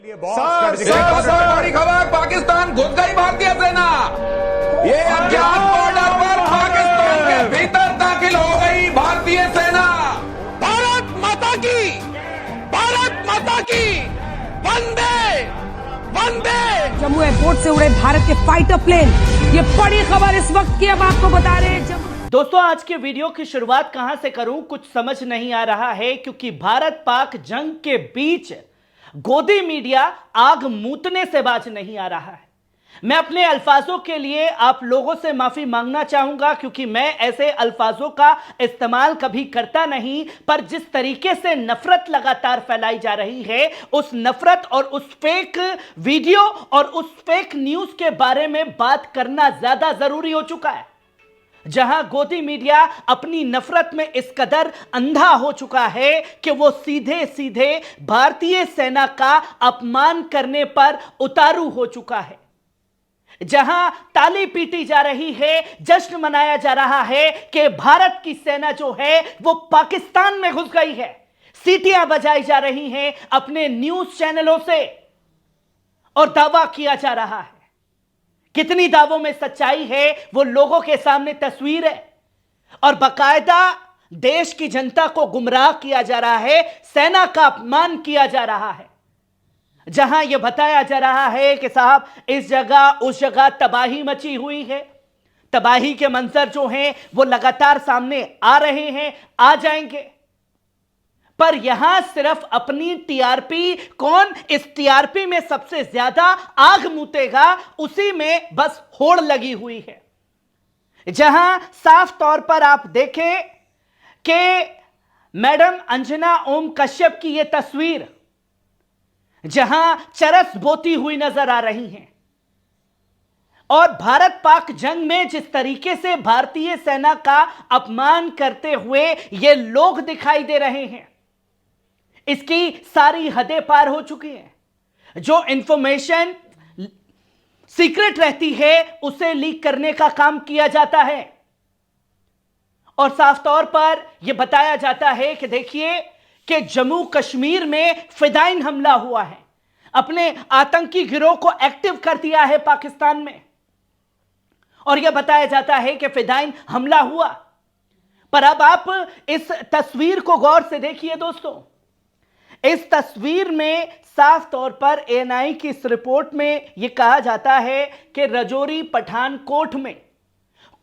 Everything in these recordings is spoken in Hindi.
बड़ी खबर, पाकिस्तान घुस गई भारतीय सेना। ये अज्ञात बॉर्डर पर पाकिस्तान के भीतर दाखिल हो गई भारतीय सेना। भारत माता की, भारत माता की, वंदे वंदे। जम्मू एयरपोर्ट से उड़े भारत के फाइटर प्लेन, ये बड़ी खबर इस वक्त की अब आपको बता रहे हैं। दोस्तों, आज के वीडियो की शुरुआत कहां से करूं कुछ समझ नहीं आ रहा है, क्योंकि भारत पाक जंग के बीच गोदी मीडिया आग मूतने से बाज नहीं आ रहा है। मैं अपने अल्फाजों के लिए आप लोगों से माफी मांगना चाहूंगा, क्योंकि मैं ऐसे अल्फाजों का इस्तेमाल कभी करता नहीं, पर जिस तरीके से नफरत लगातार फैलाई जा रही है, उस नफरत और उस फेक वीडियो और उस फेक न्यूज के बारे में बात करना ज्यादा जरूरी हो चुका है। जहां गोदी मीडिया अपनी नफरत में इस कदर अंधा हो चुका है कि वो सीधे सीधे भारतीय सेना का अपमान करने पर उतारू हो चुका है। जहां ताली पीटी जा रही है, जश्न मनाया जा रहा है कि भारत की सेना जो है वो पाकिस्तान में घुस गई है। सीटियां बजाई जा रही हैं अपने न्यूज चैनलों से और दावा किया जा रहा है। कितनी दावों में सच्चाई है वो लोगों के सामने तस्वीर है, और बाकायदा देश की जनता को गुमराह किया जा रहा है, सेना का अपमान किया जा रहा है। जहां यह बताया जा रहा है कि साहब इस जगह उस जगह तबाही मची हुई है। तबाही के मंजर जो हैं वो लगातार सामने आ रहे हैं, आ जाएंगे, पर यहां सिर्फ अपनी टीआरपी, कौन इस टीआरपी में सबसे ज्यादा आग मूतेगा, उसी में बस होड़ लगी हुई है। जहां साफ तौर पर आप देखें कि मैडम अंजना ओम कश्यप की यह तस्वीर, जहां चरस बोती हुई नजर आ रही हैं, और भारत पाक जंग में जिस तरीके से भारतीय सेना का अपमान करते हुए ये लोग दिखाई दे रहे हैं, इसकी सारी हदें पार हो चुकी हैं। जो इंफॉर्मेशन सीक्रेट रहती है उसे लीक करने का काम किया जाता है, और साफ तौर पर यह बताया जाता है कि देखिए कि जम्मू कश्मीर में फिदाइन हमला हुआ है, अपने आतंकी गिरोह को एक्टिव कर दिया है पाकिस्तान में, और यह बताया जाता है कि फिदाइन हमला हुआ। पर अब आप इस तस्वीर को गौर से देखिए दोस्तों। इस तस्वीर में साफ तौर पर एएनआई की इस रिपोर्ट में यह कहा जाता है कि रजौरी पठानकोट में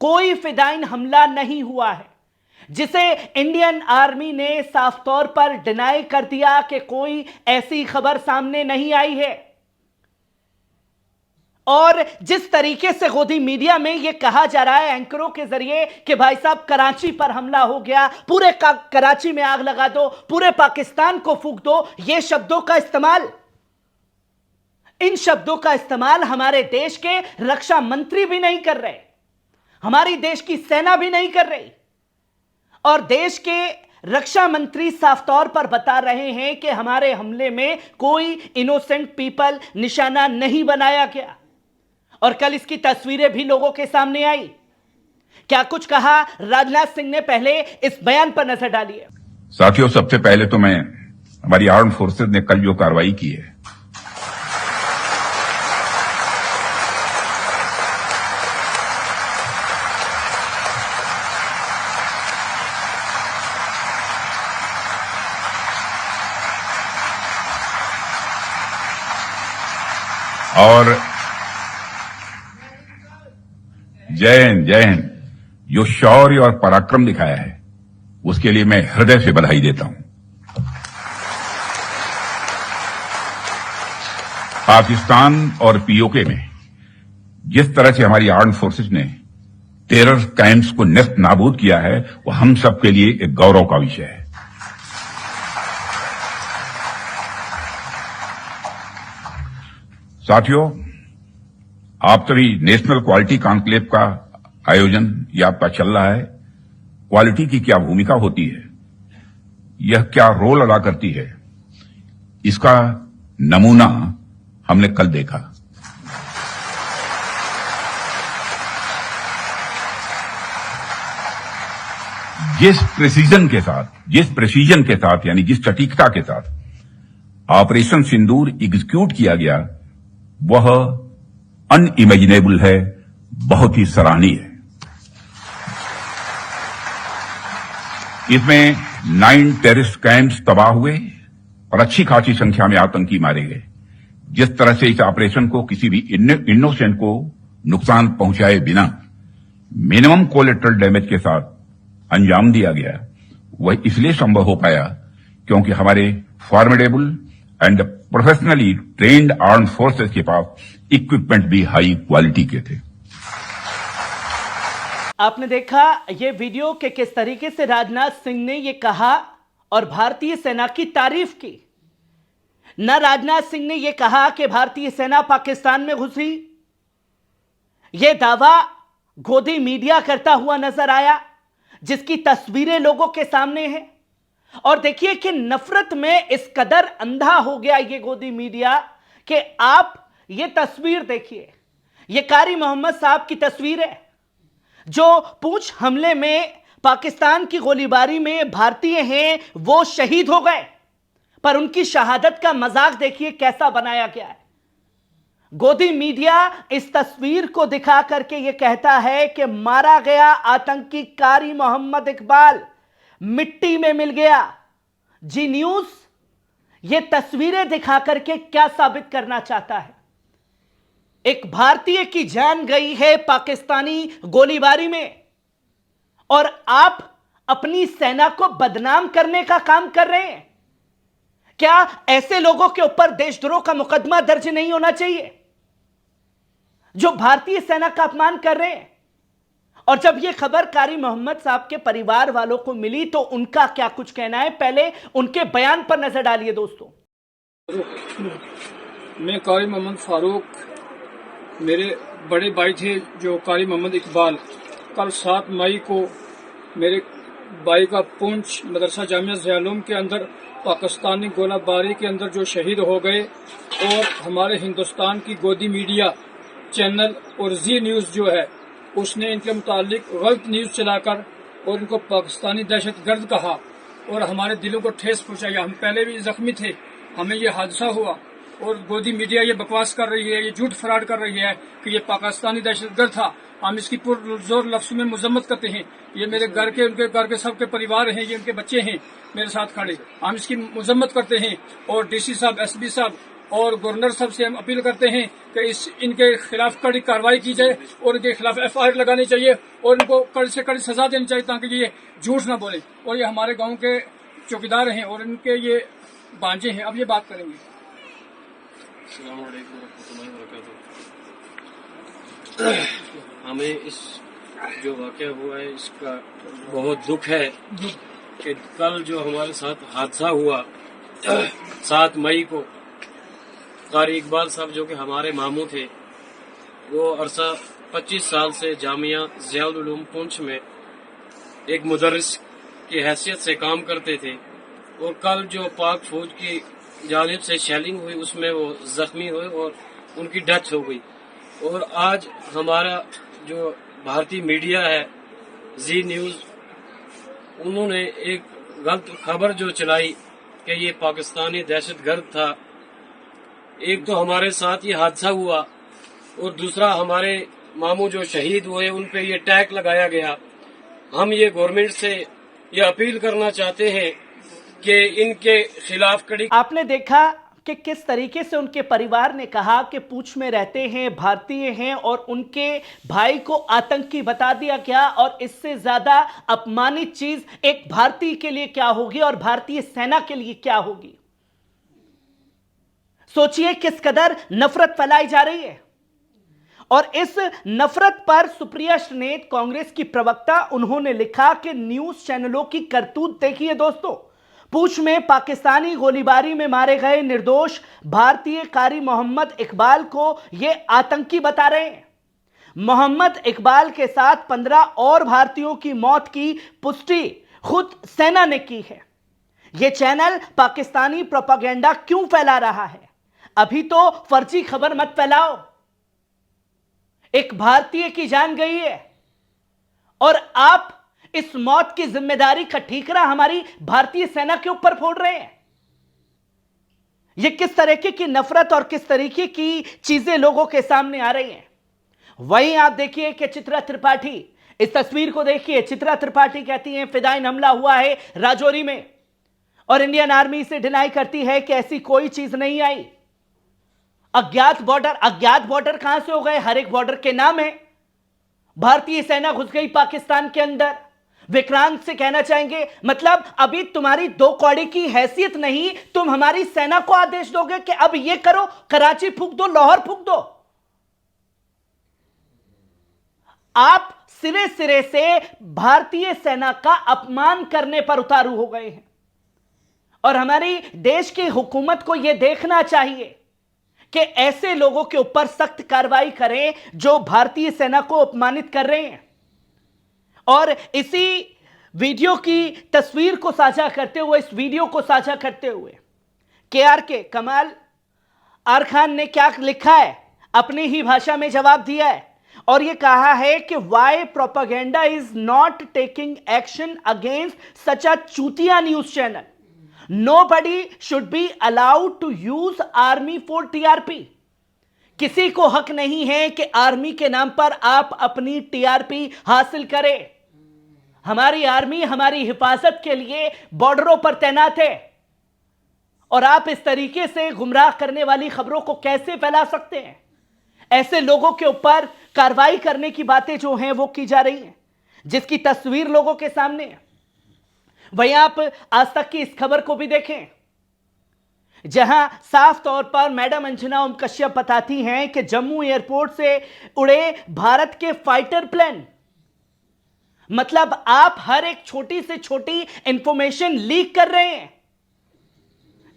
कोई फिदाइन हमला नहीं हुआ है, जिसे इंडियन आर्मी ने साफ तौर पर डिनाई कर दिया कि कोई ऐसी खबर सामने नहीं आई है। और जिस तरीके से गोदी मीडिया में यह कहा जा रहा है एंकरों के जरिए कि भाई साहब कराची पर हमला हो गया, पूरे कराची में आग लगा दो, पूरे पाकिस्तान को फूंक दो, ये शब्दों का इस्तेमाल, इन शब्दों का इस्तेमाल हमारे देश के रक्षा मंत्री भी नहीं कर रहे, हमारी देश की सेना भी नहीं कर रही, और देश के रक्षा मंत्री साफ तौर पर बता रहे हैं कि हमारे हमले में कोई इनोसेंट पीपल निशाना नहीं बनाया गया। और कल इसकी तस्वीरें भी लोगों के सामने आई। क्या कुछ कहा राजनाथ सिंह ने, पहले इस बयान पर नजर डालिए। साथियों, सबसे पहले तो मैं हमारी आर्म्ड फोर्सेज ने कल जो कार्रवाई की है, और जय हिंद, जय हिंद, जो शौर्य और पराक्रम दिखाया है उसके लिए मैं हृदय से बधाई देता हूं। पाकिस्तान और पीओके में जिस तरह से हमारी आर्म्ड फोर्सेज ने टेरर कैंप्स को नेस्त नाबूद किया है, वो हम सबके लिए एक गौरव का विषय है। साथियों, आप सभी नेशनल क्वालिटी कॉन्क्लेव का आयोजन ये आपका चल रहा है। क्वालिटी की क्या भूमिका होती है, यह क्या रोल अदा करती है, इसका नमूना हमने कल देखा। जिस प्रेसीजन के साथ यानी जिस सटीकता के साथ ऑपरेशन सिंदूर एग्जीक्यूट किया गया वह अनइमेजिनेबल है, बहुत ही सराहनीय है। इसमें 9 टेररिस्ट कैंप्स तबाह हुए और अच्छी खासी संख्या में आतंकी मारे गए। जिस तरह से इस ऑपरेशन को किसी भी इनोसेंट को नुकसान पहुंचाए बिना मिनिमम कोलेटरल डैमेज के साथ अंजाम दिया गया, वह इसलिए संभव हो पाया क्योंकि हमारे formidable and professionally trained arm forces के पास इक्विपमेंट भी हाई क्वालिटी के थे। आपने देखा ये वीडियो के किस तरीके से राजनाथ सिंह ने ये कहा और भारतीय सेना की तारीफ की। न राजनाथ सिंह ने यह कहा कि भारतीय सेना पाकिस्तान में घुसी, यह दावा गोदी मीडिया करता हुआ नजर आया, जिसकी तस्वीरें लोगों के सामने हैं। और देखिए कि नफरत में इस कदर अंधा हो गया ये गोदी मीडिया कि आप ये तस्वीर देखिए, ये कारी मोहम्मद साहब की तस्वीर है जो पूंछ हमले में पाकिस्तान की गोलीबारी में भारतीय हैं, वो शहीद हो गए, पर उनकी शहादत का मजाक देखिए कैसा बनाया गया है। गोदी मीडिया इस तस्वीर को दिखा करके यह कहता है कि मारा गया आतंकी कारी मोहम्मद इकबाल मिट्टी में मिल गया। जी न्यूज ये तस्वीरें दिखा करके क्या साबित करना चाहता है? एक भारतीय की जान गई है पाकिस्तानी गोलीबारी में और आप अपनी सेना को बदनाम करने का काम कर रहे हैं। क्या ऐसे लोगों के ऊपर देशद्रोह का मुकदमा दर्ज नहीं होना चाहिए जो भारतीय सेना का अपमान कर रहे हैं? और जब यह खबर कारी मोहम्मद साहब के परिवार वालों को मिली तो उनका क्या कुछ कहना है, पहले उनके बयान पर नजर डालिए दोस्तों। मैं कारी मोहम्मद फारूक, मेरे बड़े भाई थे जो कारी मोहम्मद इकबाल, कल 7 मई को मेरे भाई का पुंछ मदरसा जामिया ज़ियालुम के अंदर पाकिस्तानी गोलाबारी के अंदर जो शहीद हो गए, और हमारे हिंदुस्तान की गोदी मीडिया चैनल और जी न्यूज जो है उसने इनके मुतालिक गलत न्यूज चलाकर और इनको पाकिस्तानी दहशतगर्द कहा और हमारे दिलों को ठेस पहुंचाया। हम पहले भी जख्मी थे, हमें ये हादसा हुआ और गोदी मीडिया ये बकवास कर रही है, ये झूठ फराड कर रही है कि ये पाकिस्तानी दहशतगर्द था। हम इसकी पुरजोर लफ्ज़ों में मजम्मत करते हैं। ये मेरे घर के, उनके घर के सबके परिवार हैं, ये उनके बच्चे हैं मेरे साथ खड़े, हम इसकी मजम्मत करते हैं। और डीसी साहब, एसपी साहब और गवर्नर साहब से हम अपील करते हैं कि इनके खिलाफ कड़ी कार्रवाई की जाए और इनके खिलाफ FIR लगानी चाहिए और इनको कड़ी से कड़ी सजा देनी चाहिए ताकि ये झूठ ना बोले। और ये हमारे गांव के चौकीदार हैं और इनके ये भांजे हैं। अब ये बात करेंगे। हमें इस जो वाक़या हुआ है इसका बहुत दुख है कि कल जो हमारे साथ हादसा हुआ 7 मई को, कारी इकबाल साहब जो कि हमारे मामू थे, वो अरसा 25 साल से जामिया ज़ियाउल उलूम पुंछ में एक मुदर्रिस की हैसियत से काम करते थे। और कल जो पाक फौज की जानिब से शेलिंग हुई उसमें वो जख्मी हुए और उनकी डेथ हो गई। और आज हमारा जो भारतीय मीडिया है जी न्यूज़, उन्होंने एक गलत खबर जो चलाई कि ये पाकिस्तानी दहशतगर्द था। एक तो हमारे साथ ये हादसा हुआ और दूसरा हमारे मामू जो शहीद हुए उन पे ये टैग लगाया गया। हम ये गवर्नमेंट से ये अपील करना चाहते हैं कि इनके खिलाफ कड़ी। आपने देखा कि किस तरीके से उनके परिवार ने कहा कि पूंछ में रहते हैं, भारतीय हैं और उनके भाई को आतंकी बता दिया गया। और इससे ज्यादा अपमानित चीज एक भारतीय के लिए क्या होगी और भारतीय सेना के लिए क्या होगी? सोचिए किस कदर नफरत फैलाई जा रही है। और इस नफरत पर सुप्रिया श्रीनेत, कांग्रेस की प्रवक्ता, उन्होंने लिखा कि न्यूज चैनलों की करतूत देखिए दोस्तों। पूंछ में पाकिस्तानी गोलीबारी में मारे गए निर्दोष भारतीय कारी मोहम्मद इकबाल को यह आतंकी बता रहे हैं। मोहम्मद इकबाल के साथ 15 और भारतीयों की मौत की पुष्टि खुद सेना ने की है। यह चैनल पाकिस्तानी प्रोपेगेंडा क्यों फैला रहा है? अभी तो फर्जी खबर मत फैलाओ। एक भारतीय की जान गई है और आप इस मौत की जिम्मेदारी का ठीकरा हमारी भारतीय सेना के ऊपर फोड़ रहे हैं। ये किस तरीके की नफरत और किस तरीके की चीजें लोगों के सामने आ रही हैं। वहीं आप देखिए कि चित्रा त्रिपाठी, इस तस्वीर को देखिए, चित्रा त्रिपाठी कहती हैं फिदाइन हमला हुआ है राजौरी में, और इंडियन आर्मी इसे डिनाई करती है कि ऐसी कोई चीज नहीं आई। अज्ञात बॉर्डर कहां से हो गए? हर एक बॉर्डर के नाम है। भारतीय सेना घुस गई पाकिस्तान के अंदर। विक्रांत से कहना चाहेंगे, मतलब अभी तुम्हारी दो कौड़ी की हैसियत नहीं, तुम हमारी सेना को आदेश दोगे कि अब ये करो, कराची फूंक दो, लाहौर फूंक दो। आप सिरे सिरे से भारतीय सेना का अपमान करने पर उतारू हो गए हैं, और हमारी देश की हुकूमत को यह देखना चाहिए कि ऐसे लोगों के ऊपर सख्त कार्रवाई करें जो भारतीय सेना को अपमानित कर रहे हैं। और इसी वीडियो की तस्वीर को साझा करते हुए, इस वीडियो को साझा करते हुए के कमाल आर खान ने क्या लिखा है, अपनी ही भाषा में जवाब दिया है, और यह कहा है कि why propaganda is not taking action against such a चूतिया news channel. Nobody should be allowed to use army for TRP। किसी को हक नहीं है कि आर्मी के नाम पर आप अपनी टीआरपी हासिल करें। हमारी आर्मी हमारी हिफाजत के लिए बॉर्डरों पर तैनात है, और आप इस तरीके से गुमराह करने वाली खबरों को कैसे फैला सकते हैं? ऐसे लोगों के ऊपर कार्रवाई करने की बातें जो हैं वो की जा रही हैं, जिसकी तस्वीर लोगों के सामने है। वहीं आप आज तक की इस खबर को भी देखें, जहां साफ तौर पर मैडम अंजना ओम कश्यप बताती हैं कि जम्मू एयरपोर्ट से उड़े भारत के फाइटर प्लेन। मतलब आप हर एक छोटी से छोटी इंफॉर्मेशन लीक कर रहे हैं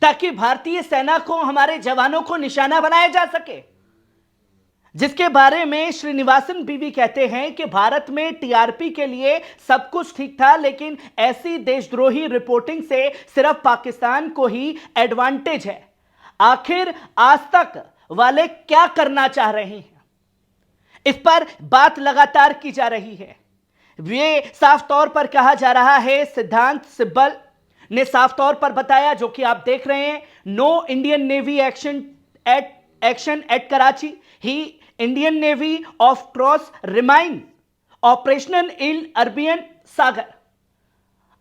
ताकि भारतीय सेना को, हमारे जवानों को निशाना बनाया जा सके, जिसके बारे में श्रीनिवासन बीवी कहते हैं कि भारत में टीआरपी के लिए सब कुछ ठीक था, लेकिन ऐसी देशद्रोही रिपोर्टिंग से सिर्फ पाकिस्तान को ही एडवांटेज है। आखिर आज तक वाले क्या करना चाह रहे हैं, इस पर बात लगातार की जा रही है। ये साफ तौर पर कहा जा रहा है, सिद्धांत सिब्बल ने साफ तौर पर बताया, जो कि आप देख रहे हैं, no Indian navy action at Karachi, ही Indian navy off cross remain operational in Arabian sagar.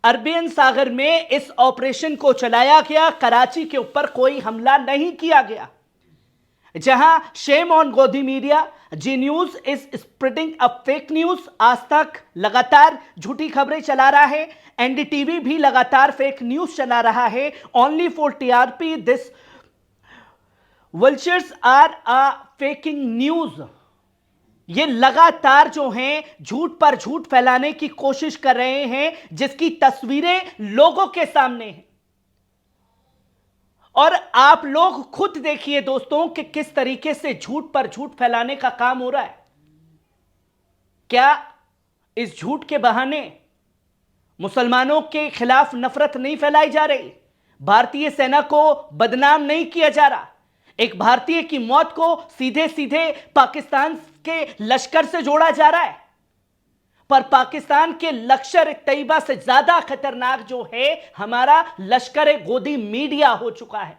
Arabian सागर में इस ऑपरेशन को चलाया गया, कराची के ऊपर कोई हमला नहीं किया गया। जहां shame on Godi media, Zee news is spreading a fake news. Aaj Tak लगातार झूठी खबरें चला रहा है, एनडीटीवी भी लगातार फेक न्यूज चला रहा है। Only for TRP this vultures are uh faking news. ये लगातार जो हैं झूठ पर झूठ फैलाने की कोशिश कर रहे हैं, जिसकी तस्वीरें लोगों के सामने हैं। और आप लोग खुद देखिए दोस्तों कि किस तरीके से झूठ पर झूठ फैलाने का काम हो रहा है। क्या इस झूठ के बहाने मुसलमानों के खिलाफ नफरत नहीं फैलाई जा रही? भारतीय सेना को बदनाम नहीं किया जा रहा? एक भारतीय की मौत को सीधे सीधे पाकिस्तान के लश्कर से जोड़ा जा रहा है, पर पाकिस्तान के लश्कर तैयबा से ज्यादा खतरनाक जो है हमारा लश्कर गोदी मीडिया हो चुका है,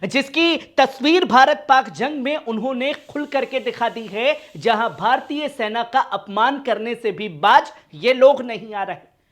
जिसकी तस्वीर भारत पाक जंग में उन्होंने खुल करके दिखा दी है, जहां भारतीय सेना का अपमान करने से भी बाज ये लोग नहीं आ रहे।